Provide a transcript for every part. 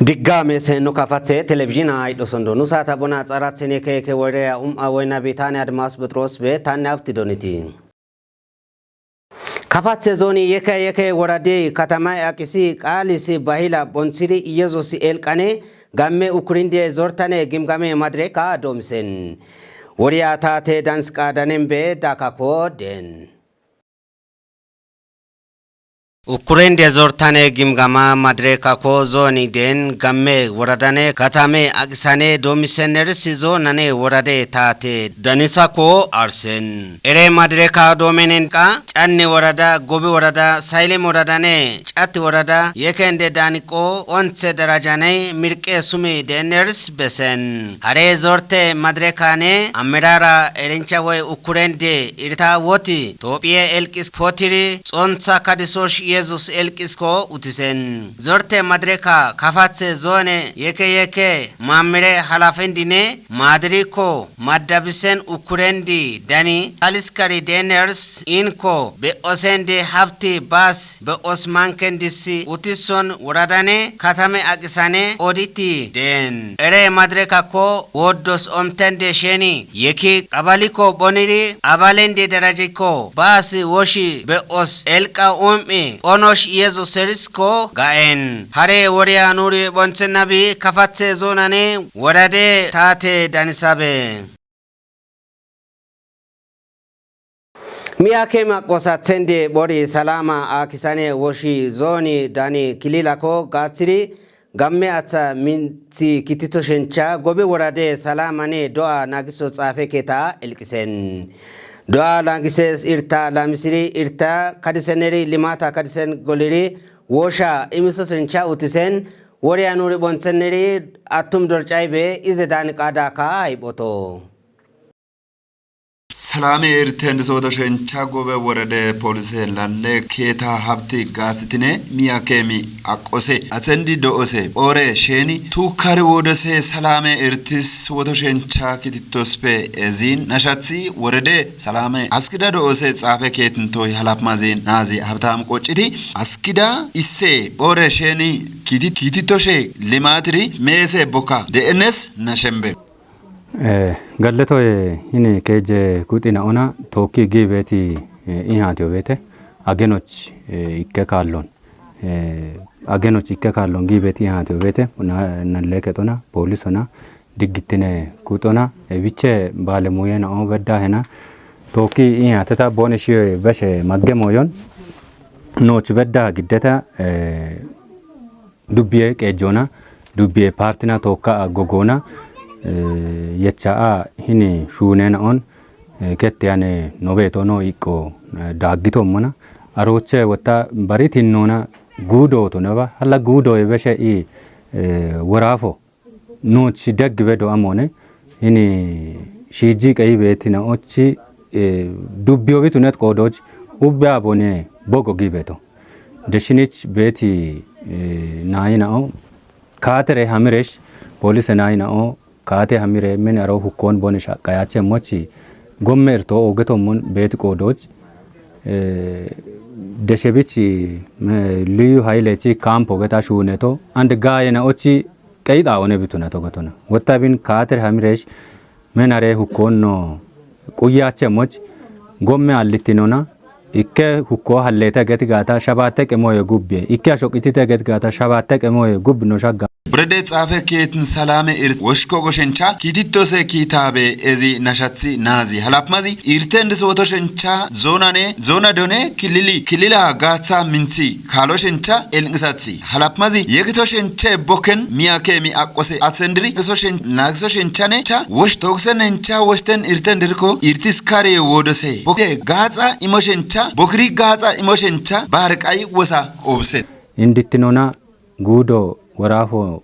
Digame se no kafatse televizyon ay dosondo nusa tabona tsarat sene ke wore awena bitane admas betros be tan aftidoniti kafatse zoni yeke worade katama akisi qalisi bahila bonsiri yezosi elkane gamme ukurinde zortane gimgame madreka domsen woriya tate dans qadanembe dakako den Ukurende zortane gimgama madreka ko zoni den gamme waradane katame agisane domisener sizo nane warade tate danisa ko arsen ere madreka domenen ka channe warada gobi warada sailem waradane chat warada yekende daniko onse darajane mirke sumi deners besen hare zorte madreka ne amirara erencha way ukurende irta woti topie elkis potiri onsa kadisosh Jesus elkisko utisen zorte madreka kafatse zone yeke mamire halafendine madriko madabisen ukurendi dani aliskari deners inko be osende hafti bas be osmankendisi utison uradane katame akisane oditi den ere madreka ko wodos omtende sheni yeki kabaliko boniri abalende darajiko bas woshi be os elka onosh yezo serisko gaen hare woriya nuri bonsen nabi kafatse zonane warade tate danisabe Miyake makosa tende bori salama akisane woshi zoni dani kililako gatsiri gamme ata minti kitito shencha gobe warade salama ne doa nagiso tsafe keta elkisen Doa langises irta lamisiri irta kadiseneri limata kadisen goliri wosha imiso sencha utisen woriya nuri bonseneri atum dorchaibe izedan qadaka aiboto Salame irtend sodo shencha gobe worade police lalle keta habti gatsitine miyakemi akose atendi do ose ore sheni tu kare wodose salame irtis wodo shencha kititospe ezin nashatsi worade salame askida do ose tsafe ketinto halap mazin nazi habtam qochiti askida isse ore sheni kititoshe limatri mese boka DNS nashembe Galleto hini keje kutina ona toki giveti ihatio vete agenoch ikke kallon agenoch ikke kallon giveti ihatio vete na leketona polisona diggitine kutona vice bale moyena on vedda hena toki ihatata bonishio veshe maggemoyon noch vedda giddeta dubbiye kejona dubbiye partina tokka gogona yechaa hini shunena on kettiyane nobetono iko daggito mona aroche wata baritinona gudo to neba hala gudo eveshe I warafo no chi degvedo amone hini shiji kai betina ochi dubbio bitunet kodoj ubbe abone bogo gibeto deshinich beti naina o katere hamiresh police naina o Kate hamire men aro hukon bonisha kayache mochi gommer to ogeto mon bet kodoj deshebichi liyu hailechi kampo geta shune to and gayena ochi kaida one bituna to gotona wotabin kate hamiresh men are hukon no kuyache moch gomme allitinona ikke hukko halleta get gata shabate ke moye gubbe ikke ashokitite get gata shabate ke moye gub no shagga Brede tsafe ketin salame woshko goshencha kititose kitabe ezi nashatsi nazi halapmazi irtendis woto shencha zona done kilila gatsa minti kalo shencha elngisatsi halapmazi yekito shenche boken miyakemi akose atsendri so shenchane cha wosh toksenencha wosten irtendirko irtis kare wodose boke gatsa imoshencha bokri gatsa imoshencha barqai wosa obse indittinona gudo warafo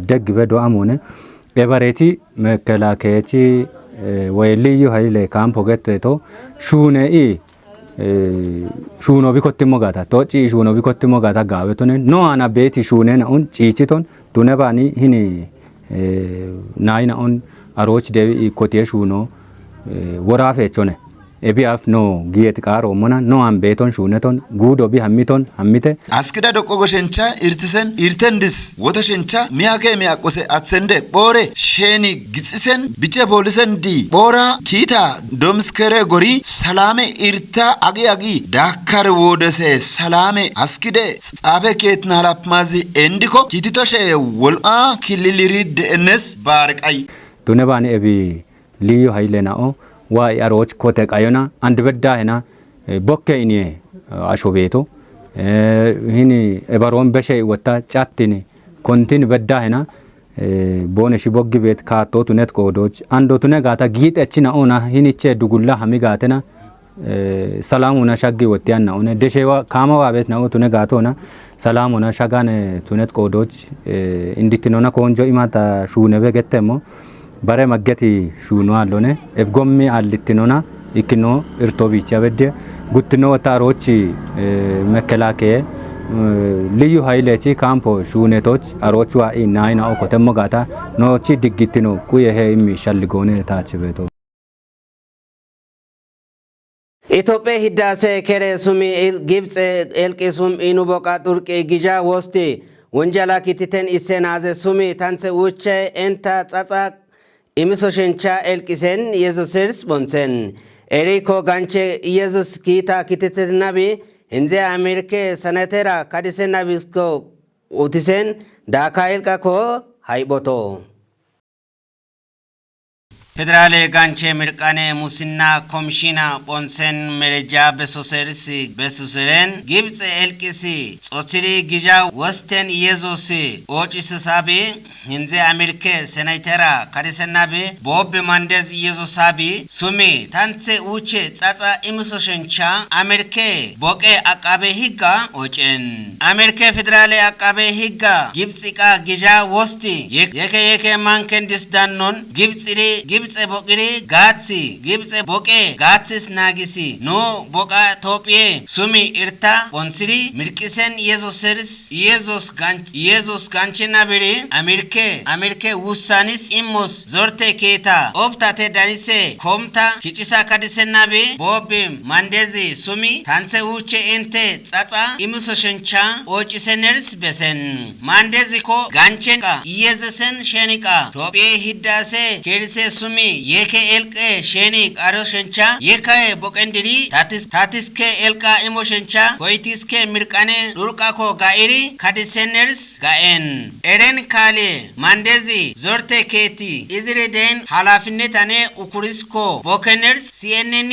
degvedo amone ebareti mekelakechi wayliyu hayle kampo getto shune shuno bikottimo gata tochi shuno bikottimo gata gawetone no ana beti shune na on chichiton tunebani hini naina on aroch devi kotie shuno warafe chone ebi af no giyet qaro mona no am beton shuneton gudo bi hammiton hammite askida doko goshencha irtisen irtendis wotoshencha miyake miyakose atsende bore sheni gitsisen biche polisen di bora kita domskere gori salame irta agi dakar wodese salame askide tsabe ketna lapmazi endiko kititoshe wol'a kililirid enes barqai tunebani ebi liyo hailena o wa aroch kote qayona and bedda hena bokke ini ashobeto hini ebaron beshe wata chattini kontin bedda hena bone shiboggi bet ka to tunet kodoch ando tune gata git echina ona hiniche dugulla hamigatena salamuna shaggi watianna one deshewa kama wa bet na tune gatona salamuna shagane tunet kodoch inditinona konjo imata shunebe gettemo bare maggeti shuno allone efgommi allittinona ikino irtobicha bedde guttino tarochi mekelake liyu hailechi kampo shunetoch arochwa inaina okotemo gata no chi diggitino kuye he immi shalligone tachibeto ኢትዮጵያ ህዳሴ ከረሱም ግብጽ ኤልቂሱም ኢኑቦቃ ቱርቂ ጊጃ ወስቲ ወንጀላ ኪቲተን ኢሴናዘ ሱሚ ታንሰ ውቸ ኤንታ ጻጻ ኢሚሶሸንቻ ኤልቂሰን ኢየሱስርስ ቦንሰን ኤሪኮ ጋንቼ ኢየሱስ ኪታ ኪቲተናቢ እንዘ አሜሪካ ሰነተራ ካዲሰናቢስኮ ኡቲሰን ዳካኤልቃኮ ሃይቦቶ ፌደራል ጋንቼ ምርቃኔ ሙስና ኮሚሽና ጶንሰን መረጃ በሶሰረን ግብጽ ኤልቂሲ ጾትሪ ጊጃ ወስተን ኢየሱስ ኦጭስ ሳቢ እንዘ አሜሪካ ሰናይተራ ካዲሰናቢ ቦብ ማንደዝ ኢየሱስ ሳቢ ሱሚ ታንተ ኡቼ ጻጻ ኢምሶሸንቻ አሜሪካ ቦቄ አቃቤ ሂጋ ኦጨን አሜሪካ ፌደራል አቃቤ ሂጋ ግብጽቃ ጊጃ ወስቲ የከ ማንከንዲስ ዳኖን ግብጽሪ ግብጽ ቦቅሪ ጋቺ ግብጽ ቦቄ ጋቺስ ናጊሲ ኖ ቦቃ ኢትዮጵያ ሱሚ ኢርታ ጶንስሪ ምርቂሰን ኢየሱስ ጋንቼና ብሪ አሜሪካ ውሳኒስ ኢሞስ ዞርቴ ኬታ ኦፕታቴ ዳኒሴ ኮምታ ኪቺሳ ካዲሰናቤ ቦብ ማንዴዚ ሱሚ ታንሴ ውቼ ኤንቴ ጻጻ ኢምሶሸንቻ ኦጭሰነርስ በሰን ማንዴዚኮ ጋንቼንቃ ኢየሱስን ሸኒቃ ኢትዮጵያ ህዳሴ ከሪሴ ሱሚ የከ ኤልቀ ሸኒ ቃሮሸንቻ የከ ቦቀንድሪ ታቲስከ ኤልቃ ኢሞሸንቻ ኮይቲስከ ምርቃኔ ዱርቃኮ ጋኢሪ ካዲሰነርስ ጋኤን ኤረን ካሌ ማንዴዚ ዞርቴ ኬቲ ኢዝሬደን ኃላፊነታኔ ኡኩሪስኮ ቦከነርስ ሲኤንኤን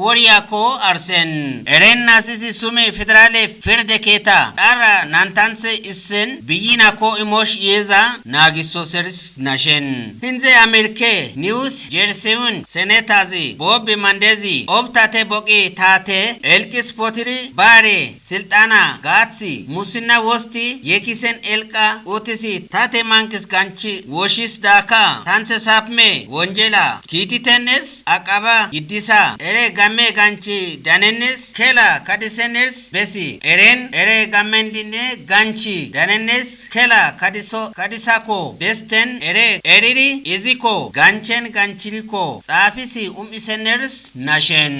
ወሪያኮ አርሰን ኤረን ናሲሲ ሱሜ ፌደራል ፍርድ ኬታ ጣራ ናንታንስ ኢስን ቢይናኮ ኢሞሽ የዛ ናጊሶ ሰርስ ናሸን እንዘ አሜሪካ ኒውስ ጀርሲውን ሴኔታዚ ቦብ ማንዴዚ ኦፕታቴ ቦቂ ታቴ ኤልቂስ ፖትሪ ባሬ ስልጣና ጋቺ ሙስና ወስቲ የኪሰን ኤልቃ ኦቲሲ ታቴ ማንክስ ጋንቺ ወሺስ ዳካ ታንሰ ሳፕሜ ወንጀላ ኪቲተነርስ አቃባ ይዲሳ ኤሬ ጋሜ ጋንቺ ዳነነስ ኬላ ካዲሰነርስ በሲ ኤሬ ጋሜንዲኔ ጋንቺ ዳነነስ ኬላ ካዲሳኮ ቤስተን ኤሪሪ ኢዚኮ ጋንቼን ጋንቺሪኮ ጻፊሲ ኢሰነርስ ናሸን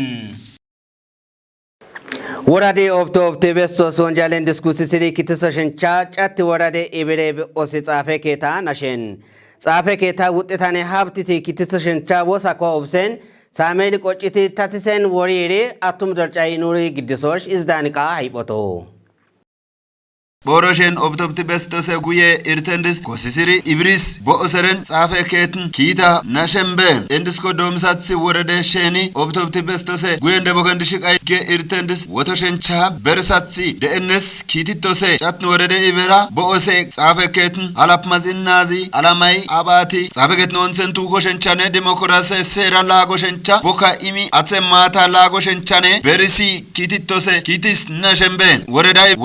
ወራዴ ኦፕቶ ቤስቶስ ወንጃሌን ዲስኩሲሲሪ ኪትሶሽንቻ ጫት ወራዴ ኢብሬብ ኦሲ ጻፌ ኬታ ናሸን ጻፌ ኬታ ውጤታኔ ሀብቲቲ ኪትሶሽንቻ ወሳኮ ኦብሴን ሳሜል ቆጭቲ ታቲሰን ወሪሪ አቱም ደርጫይ ኑሪ ግድሶሽ ኢዝዳንቃ ሃይቦቶ ቦሮሽን ኦፕቶፕቲ በስተሰ ጉዬ ኢርተንድስ ኮሲሲሪ ኢብሪስ ቦኦሰረን ጻፈ ኬትን ኪታ ናሸምበ እንድስኮ ዶምሳት ወረደ ሸኒ ኦፕቶፕቲ በስተሰ ጉዬ እንደቦገንድ ሽቃይ ጌ ኢርተንድስ ወቶሸንቻ በርሳት ደእነስ ኪቲቶሰ ጫትን ወረደ ኢብራ ቦኦሴ ጻፈ ኬትን አላፕማዚናዚ አላማይ አባቲ ጻፈ ኬትን ወንሰንቱ ኮሸንቻኔ ዲሞክራሲ ሴራ ላጎሸንቻ ቦካ ኢሚ አጼ ማታ ላጎሸንቻኔ በርሲ ኪቲቶሰ ኪቲስ ናሸምበ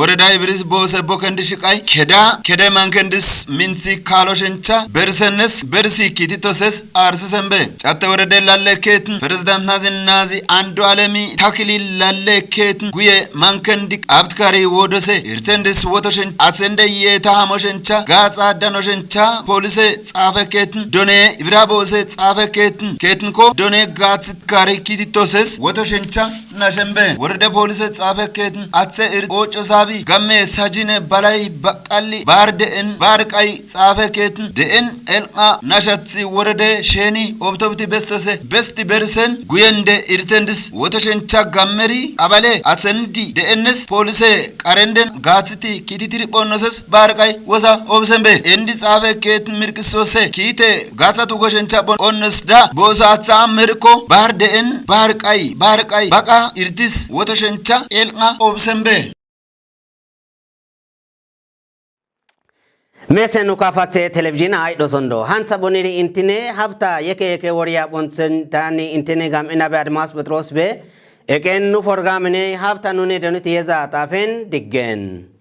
ወረዳይ ብሪስ ቦሰ darbo kandi shiqay keda mankendis minsi kaloshencha bersenes bersi kititoses arsesembe chatte warade lalle ketn president nazi andu alemi takili lalle ketn guye mankendi abtkari wodose irtendis wotoshen atsende yeta hamoshencha gatsa danoshencha police tsafe ketn done ibrabose tsafe ketn ko done gatsit kari kititoses wotoshencha nashembe warade police tsafe ketn atse ir ocho sabi gamme sajine balai baqalli barden barqai tsafe ketn den elqa nashatsi warade sheni obtobti bestose besti bersen guyende irtendis wotoshencha gammeri abale atsendi dennes police qarenden gatsiti kititiri bonoses barqai wosa obsembe endi tsafe ketn mirqisose kite gatsatu goshencha bon onnes da bosa atsa merko barden barqai baqa irtis wotoshencha elqa obsembe Mesen ukafase television ay dosondo hansa boniri intine hafta yeke wariya bonsen tani intine gam inabe admas betros be eken nu forgamene hafta nune doniti yeza tafen diggen